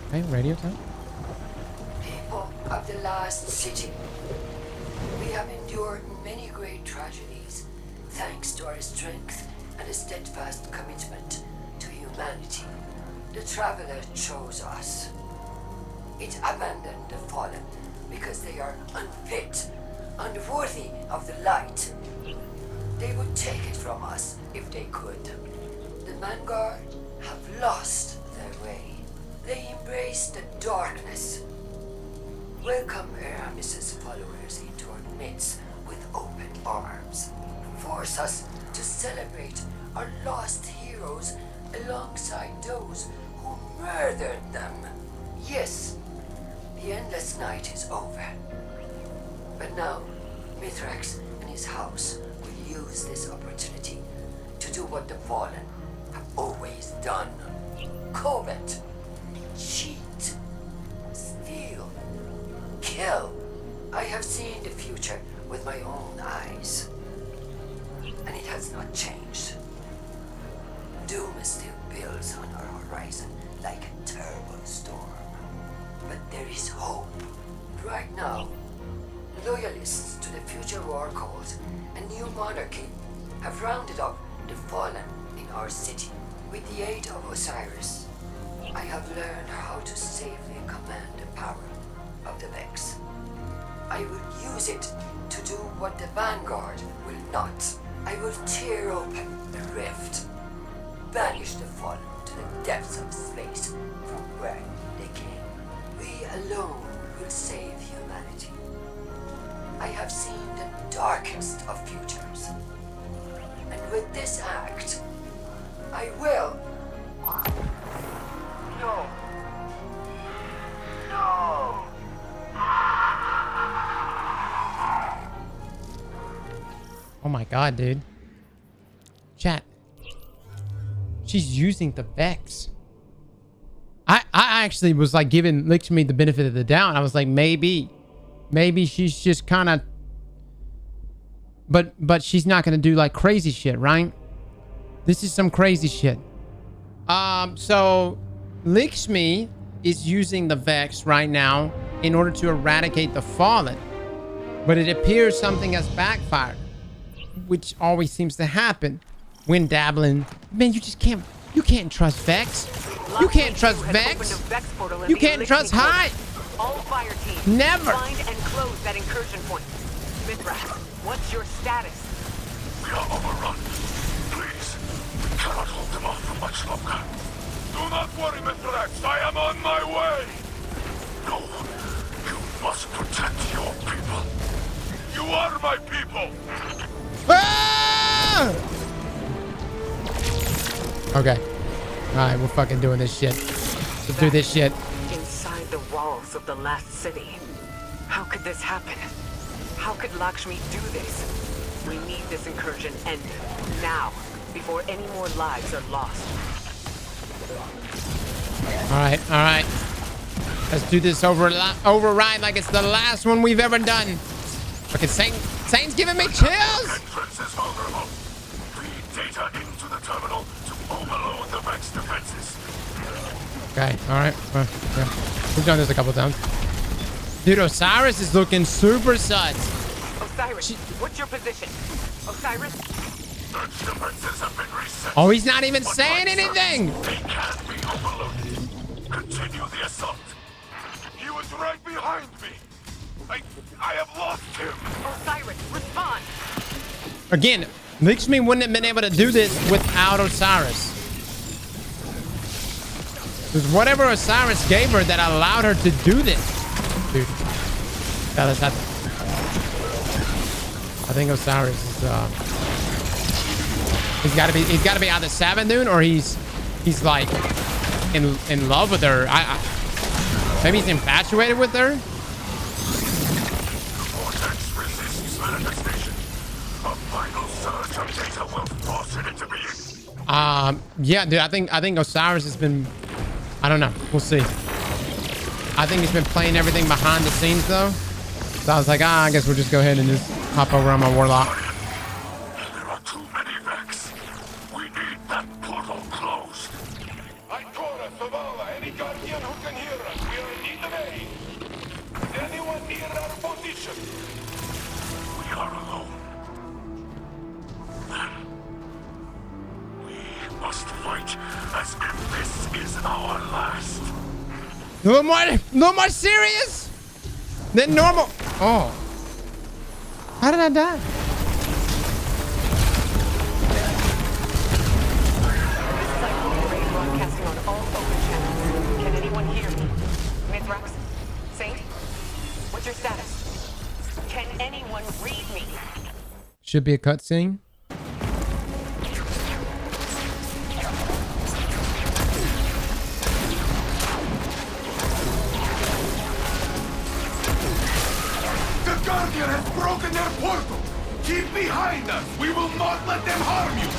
Okay, radio time. People of the last city, we have endured many great tragedies thanks to our strength and a steadfast commitment to humanity. The Traveler chose us. It abandoned the fallen because they are unfit, unworthy of the light. They would take it from us if they could. The vanguard have lost their way. They embrace the darkness. Welcome Aramis's followers into our midst with open arms. Force us to celebrate our lost heroes alongside those who murdered them. Yes, the endless night is over. But now, Mithrax and his house will use this opportunity to do what the Fallen have always done. Covet, cheat, steal, kill. I have seen the future with my own eyes, and it has not changed. Doom still builds on our horizon like a terrible storm. But there is hope. Right now, loyalists to the future war cause and new monarchy have rounded up the fallen in our city. With the aid of Osiris, I have learned how to safely command the power of the Vex. I will use it to do what the Vanguard will not. I will tear open the rift, banish the fallen to the depths of space from where they came. We alone will save humanity. I have seen the darkest of futures. And with this act, I will... No. No! Oh my god, dude. Chat. She's using the Vex. I actually was like giving Lixme the benefit of the doubt. I was like, maybe she's just kind of... But she's not going to do like crazy shit, right? This is some crazy shit. So Lixme is using the Vex right now in order to eradicate the Fallen. But it appears something has backfired, which always seems to happen when dabbling. Man, you just can't... You can't trust Vex. You can't trust Vex. You can't trust High. All fire teams, never. Find and close that incursion point. Mithrax, what's your status? We are overrun. Please, we cannot hold them off for much longer. Do not worry, Mithrax. I am on my way. No, you must protect your people. You are my people. Ah! Okay. Alright, we're fucking doing this shit. Let's do this shit. Inside the walls of the last city. How could this happen? How could Lakshmi do this? We need this incursion ended. Now. Before any more lives are lost. Alright, alright. Let's do this override like it's the last one we've ever done. Fucking Saint's giving me chills! Entrance is vulnerable. Feed data into the terminal to overload the Vex defenses. Okay, alright. Yeah. We've done this a couple times. Dude, Osiris is looking super sus. Osiris, what's your position? Osiris? Vex defenses have been reset. Oh, he's not even saying anything! They can't be overloaded. Continue the assault. He was right behind me. I have lost him. Osiris, respond. Again, Lixme wouldn't have been able to do this without Osiris. Because whatever Osiris gave her that allowed her to do this. Dude. I think Osiris is he's gotta be either Savandun or he's like in love with her. Maybe he's infatuated with her. Vortex resists manifestation. A final surge of data will force it into being. Yeah, dude, I think Osiris has been... I don't know. We'll see. I think he's been playing everything behind the scenes, though. So I was like, I guess we'll just go ahead and just hop over on my Warlock. There are too many Vex. We need that portal closed. any Guardian who can hear us. We are in need of aid. Is anyone near our position? We are alone. Then we must fight as if this is our last. No more serious than normal. Oh. How did I die? Broadcasting on all open channels. Can anyone hear me? Mithrax? Saint? What's your status? Can anyone read me? Should be a cutscene. The Guardian has broken their portal! Keep behind us! We will not let them harm you!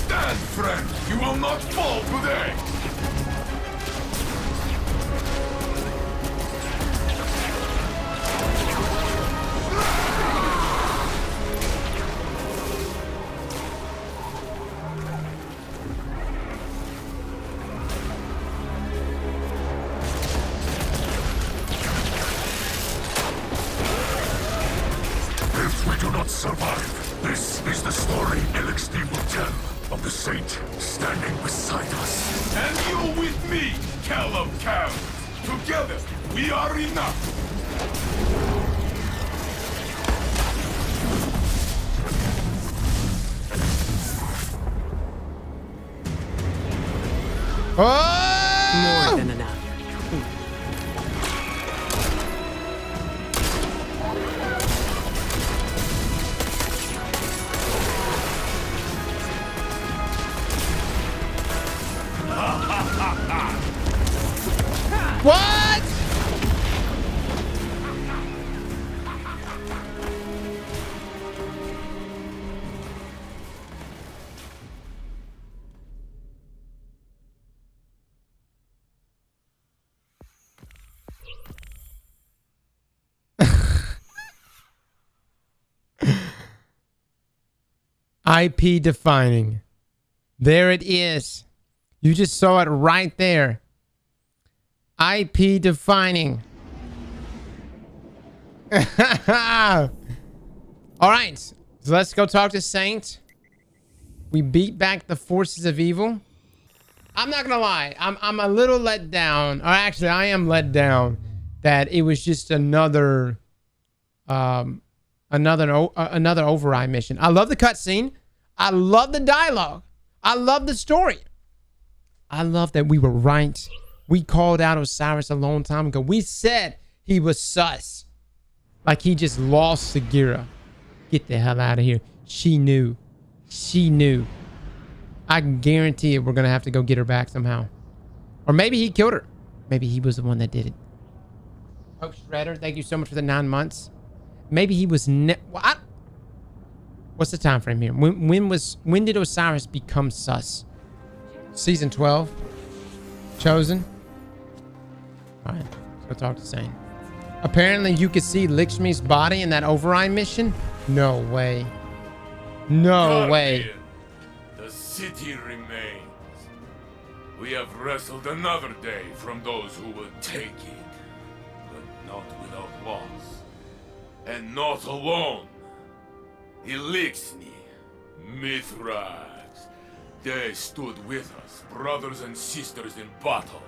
Stand, friend! You will not fall today! If we do not survive, this is the story LXD will tell of the Saint standing beside us. And you with me, Cal of Cows. Together, we are enough. Oh! More than enough. What? IP defining. There it is. You just saw it right there. IP defining. All right, so let's go talk to Saint. We beat back the forces of evil. I'm not gonna lie, I'm a little let down, or actually I am let down that it was just another override mission. I love the cutscene. I love the dialogue. I love the story. I love that we were right. We called out Osiris a long time ago. We said he was sus. Like he just lost Sagira. Get the hell out of here. She knew. She knew. I can guarantee it. We're going to have to go get her back somehow. Or maybe he killed her. Maybe he was the one that did it. Oh, Shredder, thank you so much for the 9 months. Maybe he was... What? What's the time frame here? When did Osiris become sus? Season 12. Chosen. All right, let's go talk to Saint. Apparently, you could see Lakshmi's body in that override mission. No way. No way. The city remains. We have wrestled another day from those who will take it, but not without loss. And not alone. Elixni, Mithrax, they stood with us, brothers and sisters in battle.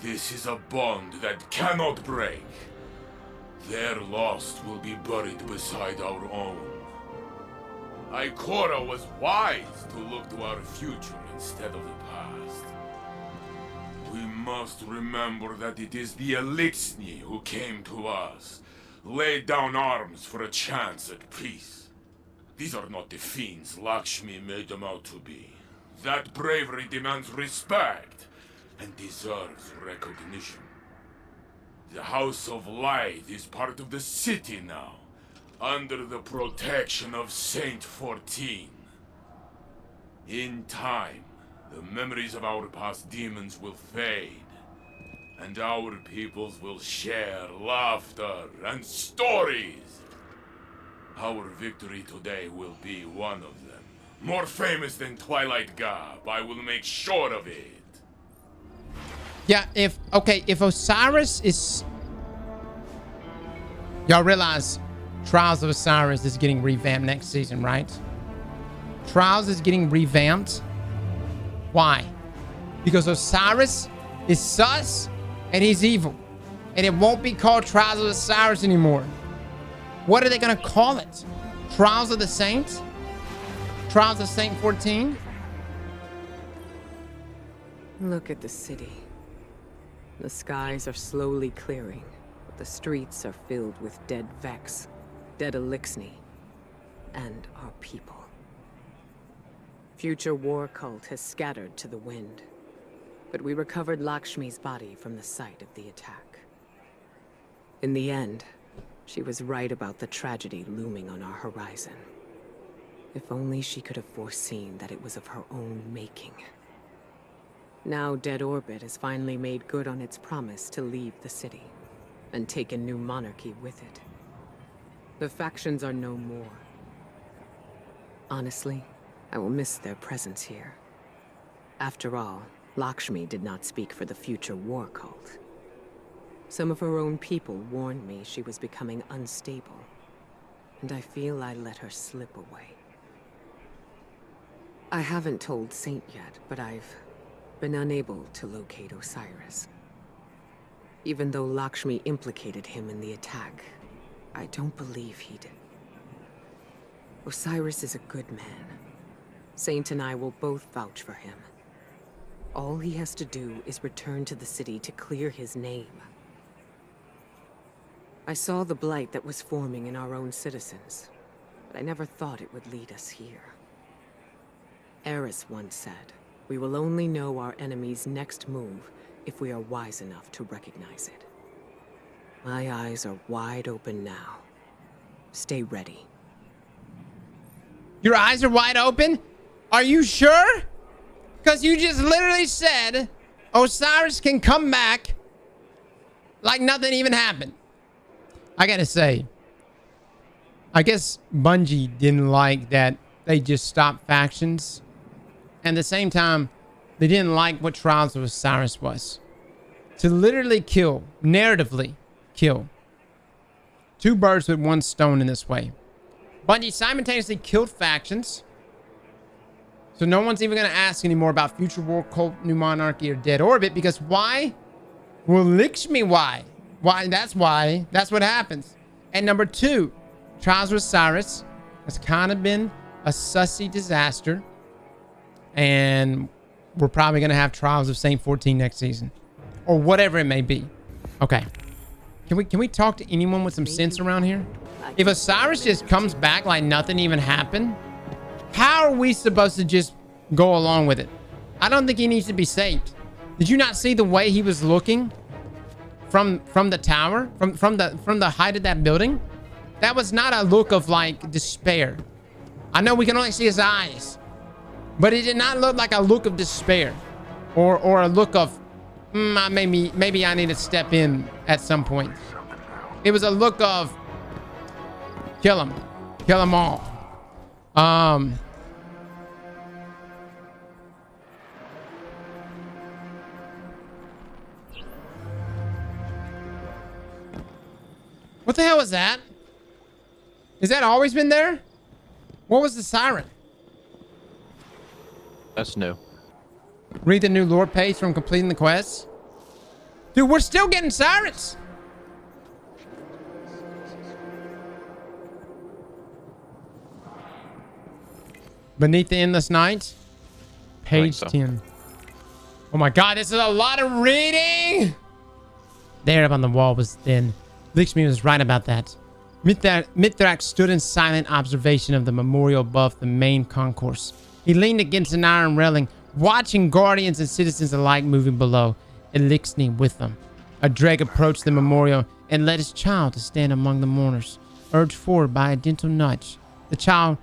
This is a bond that cannot break. Their loss will be buried beside our own. Ikora was wise to look to our future instead of the past. We must remember that it is the Elixni who came to us, laid down arms for a chance at peace. These are not the fiends Lakshmi made them out to be. That bravery demands respect and deserves recognition. The House of Light is part of the city now, under the protection of Saint 14. In time, the memories of our past demons will fade, and our peoples will share laughter and stories. Our victory today will be one of them. More famous than Twilight Gap, I will make sure of it. Yeah, if Osiris is... Y'all realize Trials of Osiris is getting revamped next season, right? Trials is getting revamped. Why? Because Osiris is sus and he's evil. And it won't be called Trials of Osiris anymore. What are they going to call it? Trials of the Saints? Trials of Saint 14? Look at the city. The skies are slowly clearing, but the streets are filled with dead Vex, dead Elixni, and our people. Future war cult has scattered to the wind, but we recovered Lakshmi's body from the site of the attack. In the end, she was right about the tragedy looming on our horizon. If only she could have foreseen that it was of her own making. Now Dead Orbit has finally made good on its promise to leave the city, and take a new monarchy with it. The factions are no more. Honestly, I will miss their presence here. After all, Lakshmi did not speak for the future war cult. Some of her own people warned me she was becoming unstable, and I feel I let her slip away. I haven't told Saint yet, but I've been unable to locate Osiris. Even though Lakshmi implicated him in the attack, I don't believe he did. Osiris is a good man. Saint and I will both vouch for him. All he has to do is return to the city to clear his name. I saw the blight that was forming in our own citizens, but I never thought it would lead us here. Eris once said, "We will only know our enemy's next move if we are wise enough to recognize it." My eyes are wide open now. Stay ready. Your eyes are wide open? Are you sure? Because you just literally said Osiris can come back like nothing even happened. I gotta say, I guess Bungie didn't like that they just stopped factions. And at the same time, they didn't like what Trials of Osiris was. To literally kill, narratively kill, two birds with one stone in this way. Bungie simultaneously killed factions. So no one's even going to ask anymore about Future War Cult, New Monarchy, or Dead Orbit. Because why? Well, Lakshmi, why? Why? That's why. That's what happens. And number two, Trials of Osiris has kind of been a sussy disaster. And we're probably going to have Trials of Saint 14 next season. Or whatever it may be. Okay. Can we talk to anyone with some sense around here? If Osiris just comes back like nothing even happened, how are we supposed to just go along with it? I don't think he needs to be saved. Did you not see the way he was looking from the tower, from the height of that building? That was not a look of like despair. I know we can only see his eyes, but it did not look like a look of despair or a look of maybe I need to step in at some point. It was a look of kill them all. What the hell was that? Has that always been there? What was the siren? That's new. Read the new lore page from completing the quest. Dude, we're still getting sirens. Beneath the Endless Night. Page 10. Oh my god, this is a lot of reading! There up on the wall was thin. Lakshmi was right about that. Mithrax stood in silent observation of the memorial above the main concourse. He leaned against an iron railing, watching guardians and citizens alike moving below, Elixni with them. A dreg approached the memorial and led his child to stand among the mourners. Urged forward by a gentle nudge, the child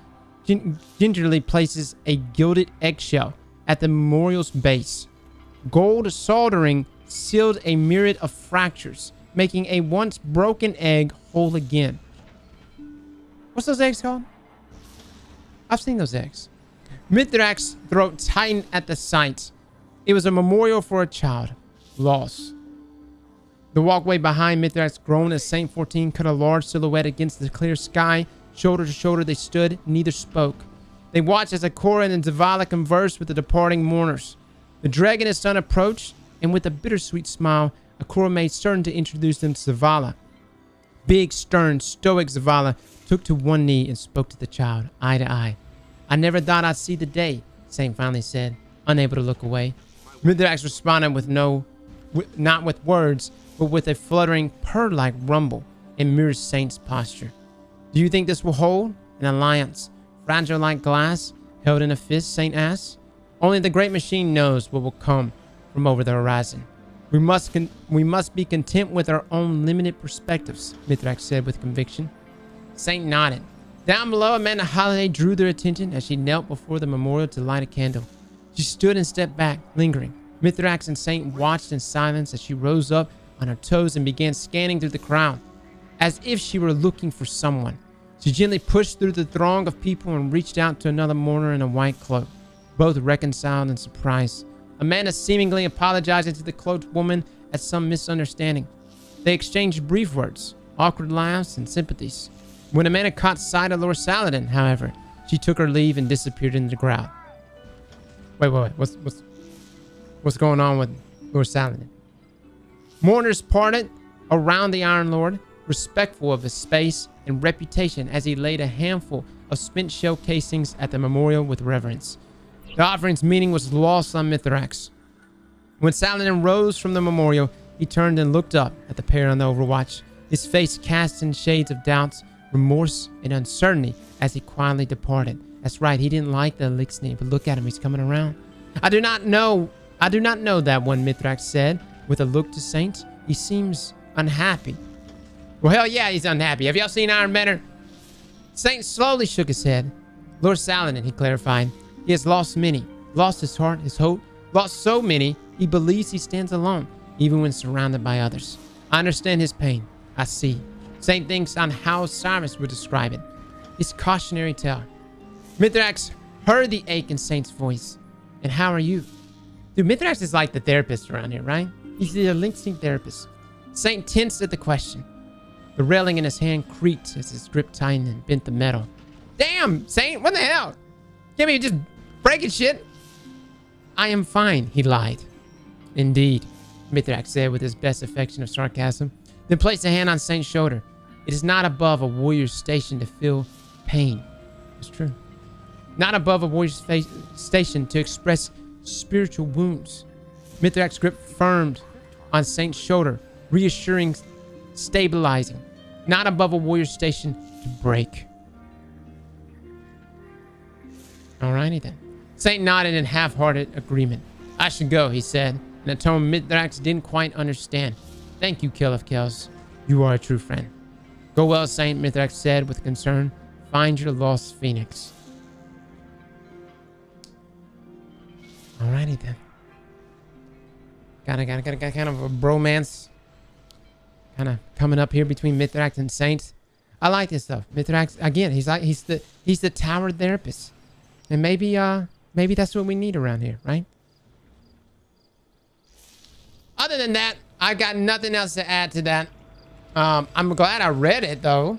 gingerly places a gilded eggshell at the memorial's base. Gold soldering sealed a myriad of fractures, making a once broken egg whole again. What's those eggs called? I've seen those eggs. Mithrax's throat tightened at the sight. It was a memorial for a child. loss. The walkway behind Mithrax groaned as Saint 14 cut a large silhouette against the clear sky. Shoulder to shoulder they stood, neither spoke. They watched as Ikora and Zavala conversed with the departing mourners. The dragon and his son approached, and with a bittersweet smile, Ikora made certain to introduce them to Zavala. Big, stern, stoic Zavala took to one knee and spoke to the child, eye to eye. I never thought I'd see the day, Saint finally said, unable to look away. Mithrax responded with not with words, but with a fluttering, purr-like rumble and mirrored Saint's posture. Do you think this will hold? An alliance, fragile like glass, held in a fist, Saint asked. Only the great machine knows what will come from over the horizon. We must be content with our own limited perspectives, Mithrax said with conviction. Saint nodded. Down below, Amanda Holiday drew their attention as she knelt before the memorial to light a candle. She stood and stepped back, lingering. Mithrax and Saint watched in silence as she rose up on her toes and began scanning through the crowd, as if she were looking for someone. She gently pushed through the throng of people and reached out to another mourner in a white cloak, both reconciled and surprised. Amanda seemingly apologizing to the cloaked woman at some misunderstanding. They exchanged brief words, awkward laughs, and sympathies. When Amanda caught sight of Lord Saladin, however, she took her leave and disappeared into the crowd. Wait. What's going on with Lord Saladin? Mourners parted around the Iron Lord, respectful of his space and reputation as he laid a handful of spent shell casings at the memorial with reverence. The offering's meaning was lost on Mithrax. When Saladin rose from the memorial, he turned and looked up at the pair on the overwatch, his face cast in shades of doubts, remorse, and uncertainty as he quietly departed. That's right, he didn't like the Elixir, but look at him, he's coming around. I do not know that one, Mithrax said, with a look to Saint. He seems unhappy. Well, hell yeah, he's unhappy. Have y'all seen Iron Matter? Saint slowly shook his head. Lord Saladin, he clarified. He has lost many. Lost his heart, his hope. Lost so many, he believes he stands alone, even when surrounded by others. I understand his pain. I see. Saint thinks on how Cyrus would describe it. His cautionary tale. Mithrax heard the ache in Saint's voice. And how are you? Dude, Mithrax is like the therapist around here, right? He's the Elixir therapist. Saint tensed at the question. The railing in his hand creaked as his grip tightened and bent the metal. Damn, Saint, what the hell? Can't be just breaking shit. I am fine, he lied. Indeed, Mithrax said with his best affection of sarcasm, then placed a hand on Saint's shoulder. It is not above a warrior's station to feel pain. It's true. Not above a warrior's station to express spiritual wounds. Mithrax's grip firmed on Saint's shoulder, reassuring, stabilizing. Not above a warrior's station to break. Alrighty then. Saint nodded in half-hearted agreement. I should go, he said, in a tone Mithrax didn't quite understand. Thank you, Kill of Kills. You are a true friend. Go well, Saint, Mithrax said with concern. Find your lost phoenix. Alrighty then. Got kind of a bromance kind of coming up here between Mithrax and Saint. I like this stuff. Mithrax, again, he's the tower therapist. And maybe that's what we need around here, right? Other than that, I got nothing else to add to that. I'm glad I read it though.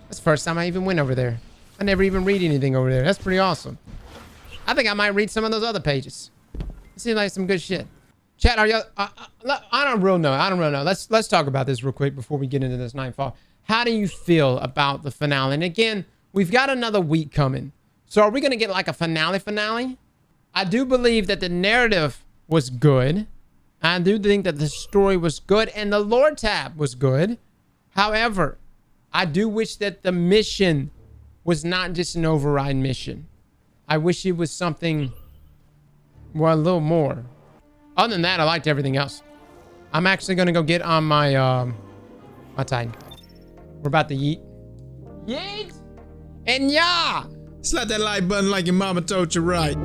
That's the first time I even went over there. I never even read anything over there. That's pretty awesome. I think I might read some of those other pages. It seems like some good shit. Chat, are y'all? I don't really know. Let's talk about this real quick before we get into this Nightfall. How do you feel about the finale? And again, we've got another week coming. So are we going to get like a finale? I do believe that the narrative was good. I do think that the story was good and the lore tab was good. However, I do wish that the mission was not just an override mission. I wish it was something, well, a little more. Other than that, I liked everything else. I'm actually going to go get on my Titan. We're about to yeet. Yeet! And yeah! Slap that like button like your mama told you right.